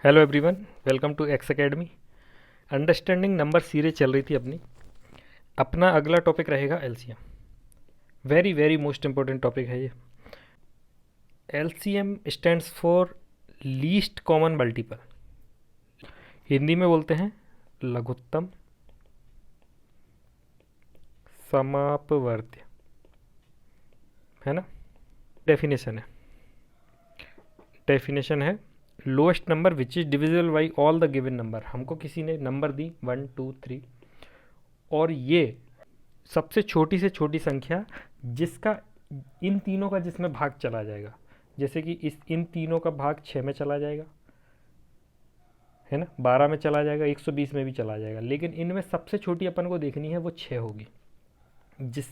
Hello everyone, welcome to X academy. Understanding number series चल रही थी अपनी। अपना अगला टॉपिक रहेगा LCM. Very very most important topic है ये। LCM stands for least common multiple. Hindi में बोलते हैं लघुत्तम समापवर्त्य, है ना। डेफिनेशन है lowest number which is divisible by all the given number. हमको किसी ने नंबर दी 1 2 3 और ये सबसे छोटी से छोटी संख्या जिसका इन तीनों का जिसमें भाग चला जाएगा। जैसे कि इन तीनों का भाग 6 में चला जाएगा, है ना, 12 में चला जाएगा, 120 में भी चला जाएगा, लेकिन इनमें सबसे छोटी अपन को देखनी है वो 6 होगी। जिस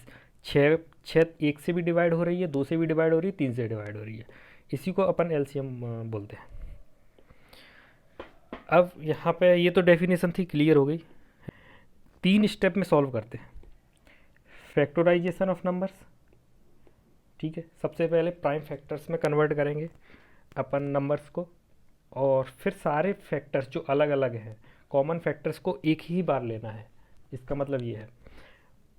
6 6 1 से भी डिवाइड हो रही है, 2 से भी डिवाइड हो रही है, 3 से डिवाइड हो रही है। इसी को अपन एलसीएम बोलते हैं। अब यहाँ पे ये तो डेफिनेशन थी, क्लियर हो गई। 3 स्टेप में सॉल्व करते हैं। फैक्टराइजेशन ऑफ नंबर्स, ठीक है। सबसे पहले प्राइम फैक्टर्स में कन्वर्ट करेंगे अपन नंबर्स को, और फिर सारे फैक्टर्स जो अलग अलग हैं, कॉमन फैक्टर्स को एक ही बार लेना है, इसका मतलब ये है।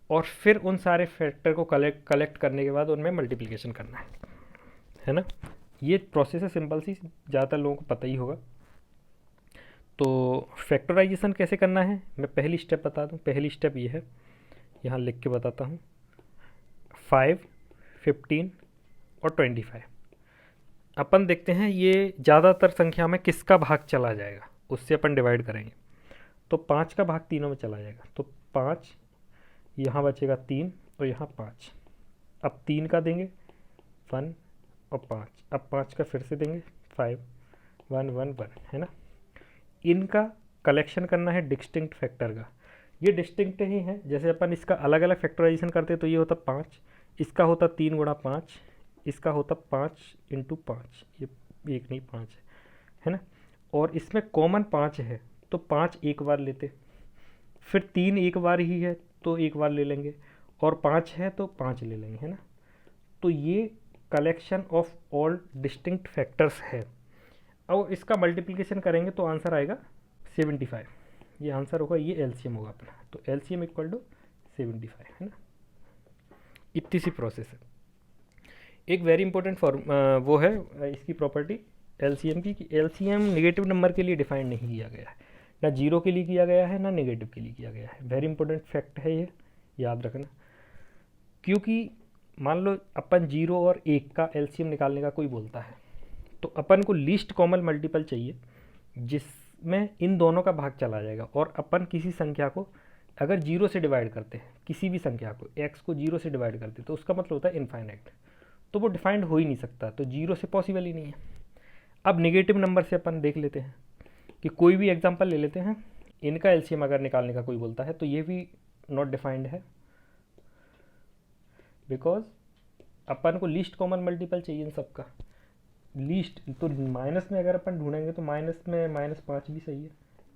और फिर उन सारे फैक्टर को कलेक्ट करने के बाद उनमें मल्टीप्लिकेशन करना है ना। ये प्रोसेस है सिंपल सी, ज़्यादातर लोगों को पता ही होगा। तो फैक्टराइजेशन कैसे करना है मैं पहली स्टेप बता दूं। पहली स्टेप ये है, यहाँ लिख के बताता हूँ। 5, 15 और 25 अपन देखते हैं ये ज़्यादातर संख्या में किसका भाग चला जाएगा, उससे अपन डिवाइड करेंगे। तो 5 का भाग तीनों में चला जाएगा, तो 5, यहाँ बचेगा 3 और यहाँ 5। अब 3 का देंगे 1 और 5, अब 5 का फिर से देंगे 5, 1 1 1, है ना। इनका कलेक्शन करना है डिस्टिंक्ट फैक्टर का। ये डिस्टिंक्ट ही है, जैसे अपन इसका अलग अलग फैक्टराइजेशन करते तो ये होता 5, इसका होता 3 गुणा 5, इसका होता 5 इंटू 5, ये एक नहीं 5 है ना। और इसमें कॉमन 5 है तो 5 एक बार लेते, फिर 3 एक बार ही है तो एक बार ले लेंगे, और 5 है तो 5 ले लेंगे, है ना। तो ये collection of all distinct factors है। अब इसका मल्टीप्लिकेशन करेंगे तो आंसर आएगा 75। ये आंसर होगा, ये एलसीएम होगा अपना। तो एलसीएम इक्वल टू 75, है ना। इतनी सी प्रोसेस है। एक वेरी इंपॉर्टेंट फॉर्म वो है इसकी प्रॉपर्टी एलसीएम की, कि एलसीएम नेगेटिव नंबर के लिए डिफाइंड नहीं किया गया है, ना जीरो के लिए किया गया है, ना नेगेटिव के लिए किया गया है। वेरी इंपॉर्टेंट फैक्ट है ये, याद रखना। क्योंकि मान लो अपन 0 और 1 का एलसीएम निकालने का कोई बोलता है, तो अपन को लीस्ट कॉमन मल्टीपल चाहिए जिसमें इन दोनों का भाग चला जाएगा। और अपन किसी संख्या को अगर 0 से डिवाइड करते हैं, किसी भी संख्या को x को 0 से डिवाइड करते हैं, तो उसका मतलब होता है इनफाइनाइट। तो वो डिफाइंड हो ही नहीं सकता, तो 0 से पॉसिबल ही नहीं है। अब नेगेटिव नंबर से अपन देख लेते हैं कि कोई भी एग्जांपल ले लेते हैं। इनका एलसीएम अगर निकालने का कोई बोलता है तो ये भी नॉट डिफाइंड है, बिकॉज अपन को लीस्ट कॉमन मल्टीपल चाहिए इन सबका। लीस्ट तो माइनस में अगर अपन ढूंढेंगे तो माइनस में -5 भी सही है,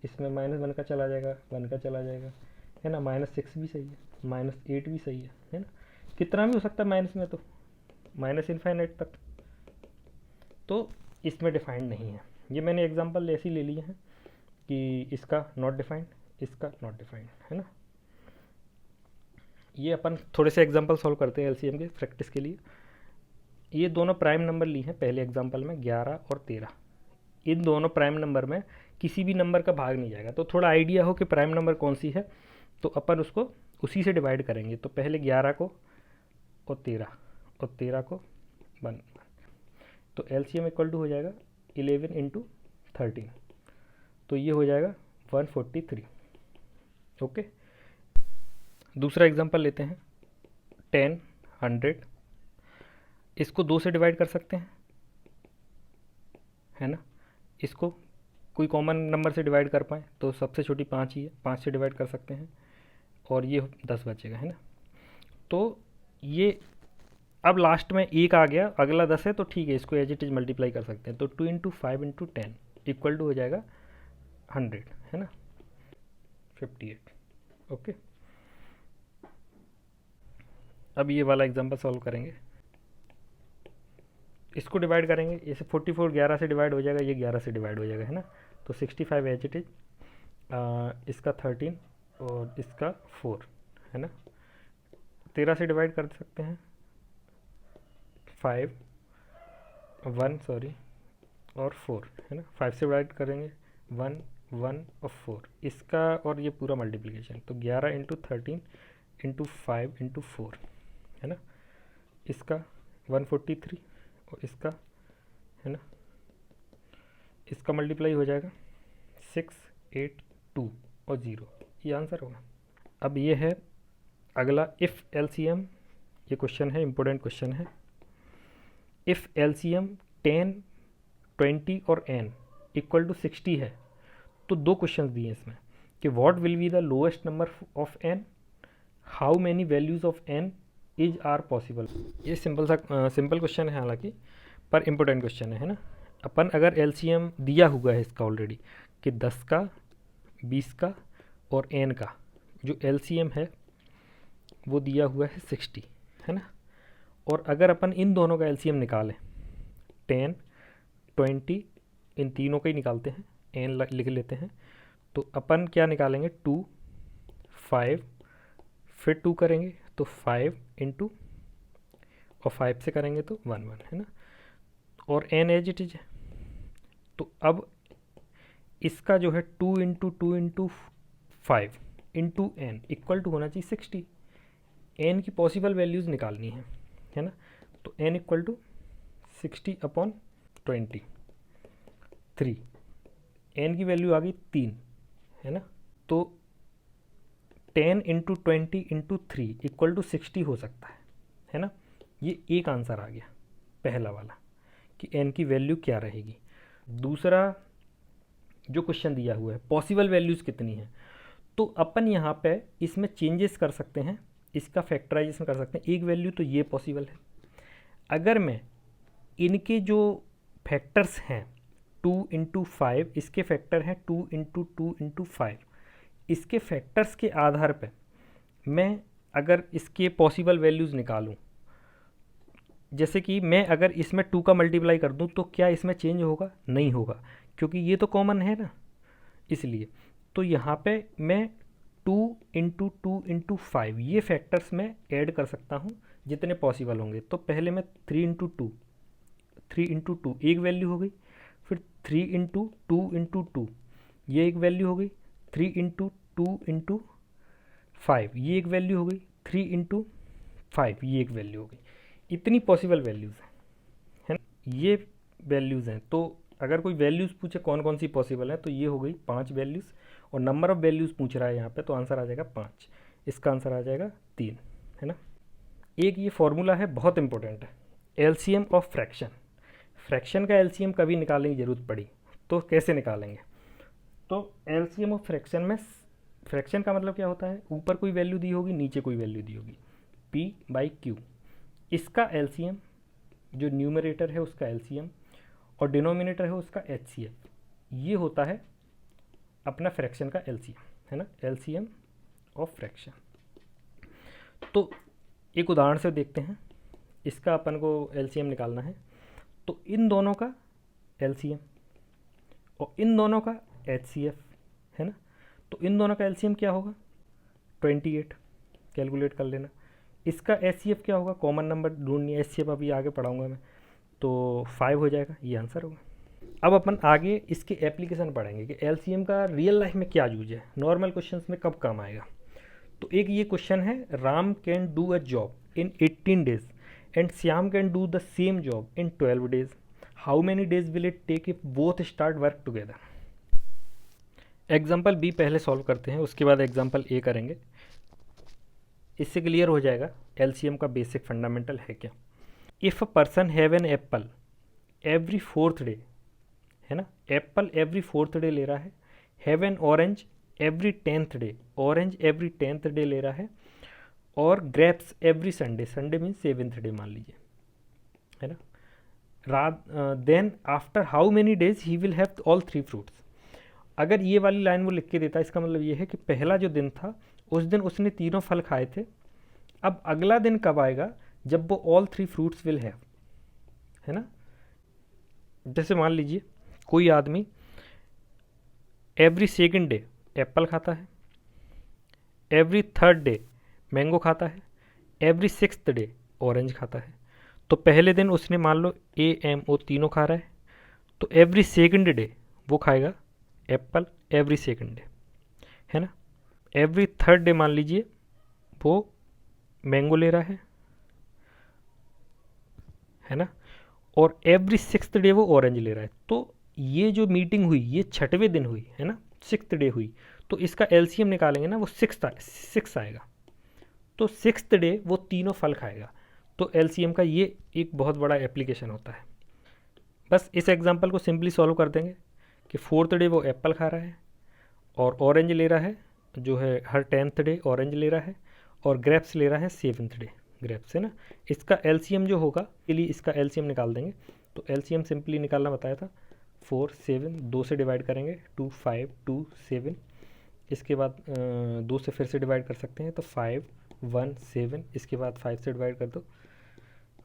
इसमें -1 का चला जाएगा, 1 का चला जाएगा, है ना। -6 भी सही है, -8 भी सही है ना। कितना भी हो सकता है माइनस में, तो माइनस इनफाइनाइट तक। तो इसमें डिफाइंड नहीं है। ये मैंने एग्जांपल ऐसे ही ले लिए हैं कि इसका नॉट डिफाइंड, इसका नॉट डिफाइंड, है ना। ये अपन थोड़े से एग्जांपल सॉल्व करते हैं एलसीएम के प्रैक्टिस के लिए। ये दोनों प्राइम नंबर ली हैं पहले एग्जांपल में, 11 और 13। इन दोनों प्राइम नंबर में किसी भी नंबर का भाग नहीं जाएगा। तो थोड़ा आइडिया हो कि प्राइम नंबर कौन सी है, तो अपन उसको उसी से डिवाइड करेंगे। तो पहले 11 को और 13 को 1। तो एलसीएम इक्वल टू हो जाएगा 11 इंटू 13, तो ये हो जाएगा 143। ओके, दूसरा एग्जांपल लेते हैं। 10, 100, इसको 2 से डिवाइड कर सकते हैं, है ना। इसको कोई कॉमन नंबर से डिवाइड कर पाएँ तो सबसे छोटी 5 ही है, 5 से डिवाइड कर सकते हैं, और ये 10 बचेगा, है ना। तो ये अब लास्ट में 1 आ गया, अगला 10 है, तो ठीक है, इसको एज इट इज़ मल्टीप्लाई कर सकते हैं। तो 2 इंटू 5 इंटू 10 इक्वल टू हो जाएगा 100, है ना, 58। ओके, अब ये वाला एग्जांपल सॉल्व करेंगे। इसको डिवाइड करेंगे, इसे 44 11 से डिवाइड हो जाएगा, ये 11 से डिवाइड हो जाएगा, है ना। तो 65 एज इट इज, इसका 13 और इसका 4, है ना। 13 से डिवाइड कर सकते हैं, 5 1 सॉरी और 4, है ना। 5 से डिवाइड करेंगे 1 1 और 4, इसका और ये पूरा मल्टीप्लिकेशन, तो 11 इंटू 13 इंटू 5 इंटू 4, है ना। इसका 143 और इसका, है ना, इसका मल्टीप्लाई हो जाएगा 6 8 2 और 0, ये आंसर होगा। अब ये है अगला इफ़ एलसीएम, ये क्वेश्चन है, इंपॉर्टेंट क्वेश्चन है। इफ़ एलसीएम 10 20 और n इक्वल टू 60 है, तो दो क्वेश्चन दिए इसमें कि what will be the lowest number of n, how many values of n is are possible. ये सिंपल क्वेश्चन है हालांकि, पर इम्पोर्टेंट क्वेश्चन है ना। अपन अगर एलसीएम दिया हुआ है इसका ऑलरेडी कि 10 का 20 का और n का जो एलसीएम है वो दिया हुआ है 60, है ना। और अगर अपन इन दोनों का एलसीएम निकालें 10 20, इन तीनों का ही निकालते हैं, n लिख लेते हैं, तो अपन क्या निकालेंगे 2 5, फिर 2 करेंगे तो 5 इंटू और 5 से करेंगे तो 1 1, है ना। और n एज इट इज है, तो अब इसका जो है 2 into 5 into n equal to होना चाहिए 60। n की पॉसिबल वैल्यूज़ निकालनी है ना। तो n equal to 60 upon 20, 3, n की वैल्यू आ गई 3, है ना। तो 10 इंटू 20 इंटू 3 इक्वल टू 60 हो सकता है ना। ये एक आंसर आ गया पहला वाला कि n की वैल्यू क्या रहेगी। दूसरा जो क्वेश्चन दिया हुआ है पॉसिबल वैल्यूज़ कितनी है, तो अपन यहाँ पे इसमें चेंजेस कर सकते हैं, इसका फैक्टराइजेशन कर सकते हैं। एक वैल्यू तो ये पॉसिबल है, अगर मैं इनके जो फैक्टर्स हैं 2 इंटू 5, इसके फैक्टर हैं 2 इंटू 5, इसके फैक्टर्स के आधार पे मैं अगर इसके पॉसिबल वैल्यूज़ निकालूं, जैसे कि मैं अगर इसमें 2 का मल्टीप्लाई कर दूं तो क्या इसमें चेंज होगा? नहीं होगा, क्योंकि ये तो कॉमन है ना, इसलिए। तो यहाँ पे मैं 2 इंटू 5 ये फैक्टर्स में ऐड कर सकता हूँ जितने पॉसिबल होंगे। तो पहले मैं 3 इंटू 2 एक वैल्यू हो गई, फिर 3 इंटू 2 ये एक वैल्यू हो गई, 3 इंटू 2 इंटू 5 ये एक वैल्यू हो गई, 3 इंटू 5 ये एक वैल्यू हो गई। इतनी पॉसिबल वैल्यूज़ हैं, है ना, ये वैल्यूज़ हैं। तो अगर कोई वैल्यूज़ पूछे कौन कौन सी पॉसिबल है, तो ये हो गई 5 वैल्यूज़, और नंबर ऑफ़ वैल्यूज़ पूछ रहा है यहाँ पे, तो आंसर आ जाएगा 5, इसका आंसर आ जाएगा 3, है ना। एक ये फॉर्मूला है, बहुत इंपॉर्टेंट है, एलसीएम ऑफ फ्रैक्शन। फ्रैक्शन का एलसीएम कभी निकालने की ज़रूरत पड़ी तो कैसे निकालेंगे? तो एलसीएम ऑफ फ्रैक्शन में, फ्रैक्शन का मतलब क्या होता है, ऊपर कोई वैल्यू दी होगी, नीचे कोई वैल्यू दी होगी, p/q। इसका एलसीएम जो न्यूमरेटर है उसका एलसीएम और डिनोमिनेटर है उसका एचसीएफ, ये होता है अपना फ्रैक्शन का एलसीएम, है ना, एलसीएम ऑफ फ्रैक्शन। तो एक उदाहरण से देखते हैं, इसका अपन को एलसीएम निकालना है। तो इन दोनों का एलसीएम और इन दोनों का एचसीएफ, है ना। तो इन दोनों का एलसीएम क्या होगा? 28, कैलकुलेट कर लेना। इसका एचसीएफ क्या होगा? कॉमन नंबर ढूंढनी है, एचसीएफ अभी आगे पढ़ाऊंगा मैं, तो 5 हो जाएगा, ये आंसर होगा। अब अपन आगे इसके एप्लीकेशन पढ़ेंगे कि एलसीएम का रियल लाइफ में क्या यूज है, नॉर्मल क्वेश्चंस में कब काम आएगा। तो एक ये क्वेश्चन है, Ram can do a job in 18 days and Shyam can do the same job in 12 days, how many days will it take if both start work together. Example B पहले सॉल्व करते हैं, उसके बाद एग्जाम्पल ए करेंगे, इससे क्लियर हो जाएगा एलसीएम का बेसिक फंडामेंटल है क्या। If a person have an apple every 4th day, है ना, एप्पल एवरी 4th डे ले रहा है, have an orange every 10th day, orange every 10th day ले रहा है, और grapes every Sunday, Sunday mean 7th day मान लीजिए, है ना। Then after how many days he will have all 3 fruits. अगर ये वाली लाइन वो लिख के देता, इसका मतलब ये है कि पहला जो दिन था उस दिन उसने तीनों फल खाए थे, अब अगला दिन कब आएगा जब वो ऑल 3 फ्रूट्स विल हैव, है ना। जैसे मान लीजिए कोई आदमी एवरी सेकंड डे एप्पल खाता है, एवरी थर्ड डे मैंगो खाता है, एवरी सिक्स्थ डे ऑरेंज खाता है। तो पहले दिन उसने मान लो AMO तीनों खा रहा है, तो एवरी सेकंड डे वो खाएगा एप्पल एवरी सेकंड डे, है ना। एवरी थर्ड डे मान लीजिए वो मैंगो ले रहा है ना, और एवरी सिक्स्थ डे वो ऑरेंज ले रहा है। तो ये जो मीटिंग हुई ये छठवें दिन हुई है ना, सिक्स्थ डे हुई, तो इसका LCM निकालेंगे ना, वो सिक्स आएगा। तो सिक्स्थ डे वो तीनों फल खाएगा। तो LCM का ये एक बहुत बड़ा एप्लीकेशन होता है। बस इस एग्जांपल को सिंपली सॉल्व कर देंगे कि फोर्थ डे वो एप्पल खा रहा है और ऑरेंज ले रहा है, जो है हर 10th डे ऑरेंज ले रहा है, और ग्रेप्स ले रहा है 7th डे ग्रेप्स, है ना। इसका LCM जो होगा के लिए इसका LCM निकाल देंगे। तो LCM सिंपली निकालना बताया था, 4 7 2 से डिवाइड करेंगे, 2 5 2 7, इसके बाद 2 से फिर से डिवाइड कर सकते हैं, तो 5 1 7, इसके बाद 5 से डिवाइड कर दो,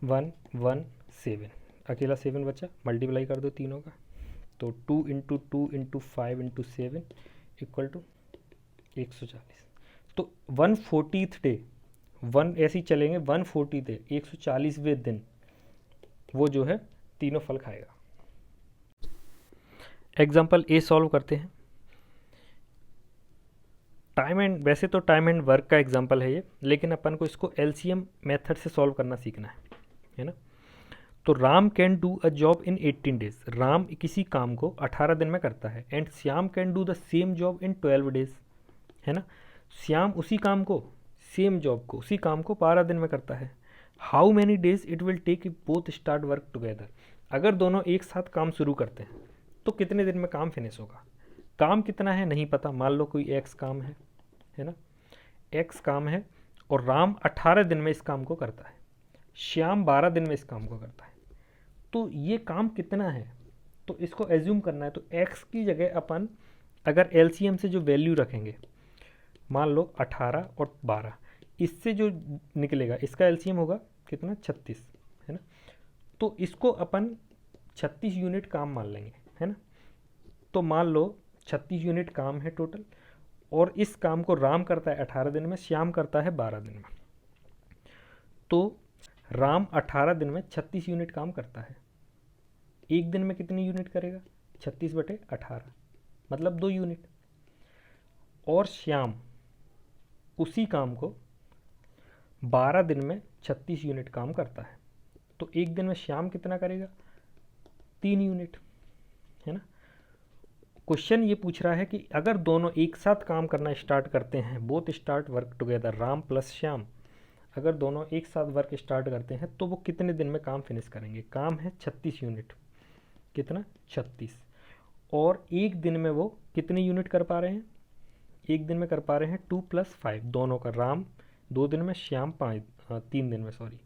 1 1 7, अकेला 7 बचा, मल्टीप्लाई कर दो तीनों का, तो 2 × 2 × 5 × 7 इक्वल टू 140। तो 140th डे, ऐसे ही चलेंगे 140 डे, 140वें दिन वो जो है तीनों फल खाएगा। एग्जाम्पल A सॉल्व करते हैं। वैसे तो टाइम एंड वर्क का एग्जाम्पल है ये, लेकिन अपन को इसको LCM मेथड से सॉल्व करना सीखना है ना। तो Ram can do a job in 18 days, Ram किसी काम को 18 दिन में करता है, and Shyam can do the same job in 12 days, है ना। श्याम उसी काम को, सेम जॉब को, उसी काम को 12 दिन में करता है। How many days it will take if both start work together, अगर दोनों एक साथ काम शुरू करते हैं तो कितने दिन में काम फिनिश होगा। काम कितना है नहीं पता, मान लो कोई X काम है ना, X काम है और राम 18 दिन में इस काम को करता है, श्याम 12 दिन में इस काम को करता है। तो ये काम कितना है, तो इसको एज्यूम करना है। तो X की जगह अपन अगर LCM से जो वैल्यू रखेंगे, मान लो 18 और 12, इससे जो निकलेगा इसका LCM होगा कितना, 36, है ना। तो इसको अपन 36 यूनिट काम मान लेंगे, है ना। तो मान लो 36 यूनिट काम है टोटल, और इस काम को राम करता है 18 दिन में, श्याम करता है 12 दिन में। तो राम 18 दिन में 36 यूनिट काम करता है, एक दिन में कितनी यूनिट करेगा, 36/18, मतलब 2 यूनिट। और श्याम उसी काम को 12 दिन में 36 यूनिट काम करता है, तो एक दिन में श्याम कितना करेगा, 3 यूनिट, है ना। क्वेश्चन ये पूछ रहा है कि अगर दोनों एक साथ काम करना स्टार्ट करते हैं, both start work together, Ram plus Shyam, अगर दोनों एक साथ वर्क स्टार्ट करते हैं तो वो कितने दिन में काम फिनिश करेंगे। काम है 36 यूनिट, कितना, 36, और एक दिन में वो कितने यूनिट कर पा रहे हैं, एक दिन में कर पा रहे हैं 2 + 5, दोनों का, राम 2 दिन में, श्याम 3 दिन में, सॉरी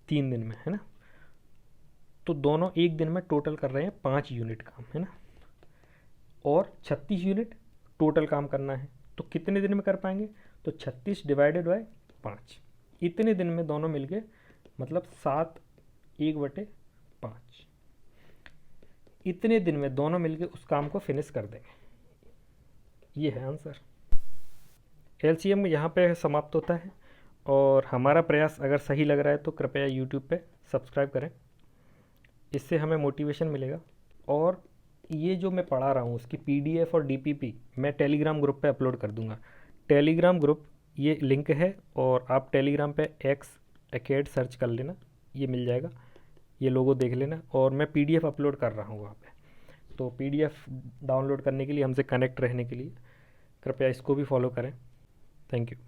3 दिन में, है ना। तो दोनों एक दिन में टोटल कर रहे हैं 5 यूनिट काम, है ना। और 36 यूनिट टोटल काम करना है, तो कितने दिन में कर पाएंगे, तो 36 / 5, इतने दिन में दोनों मिलके, मतलब 7 1/5, इतने दिन में दोनों मिलके उस काम को फिनिश कर देंगे। ये है आंसर। LCM यहाँ पे समाप्त होता है, और हमारा प्रयास अगर सही लग रहा है तो कृपया YouTube पे सब्सक्राइब करें, इससे हमें मोटिवेशन मिलेगा। और ये जो मैं पढ़ा रहा हूँ उसकी PDF और DPP मैं टेलीग्राम ग्रुप पे अपलोड कर दूँगा। टेलीग्राम ग्रुप, ये लिंक है, और आप टेलीग्राम पे X-ACAD सर्च कर लेना, ये मिल जाएगा, ये लोगो देख लेना। और मैं PDF अपलोड कर रहा हूँ वहाँ पे, तो PDF डाउनलोड करने के लिए, हमसे कनेक्ट रहने के लिए कृपया इसको भी फॉलो करें। Thank you.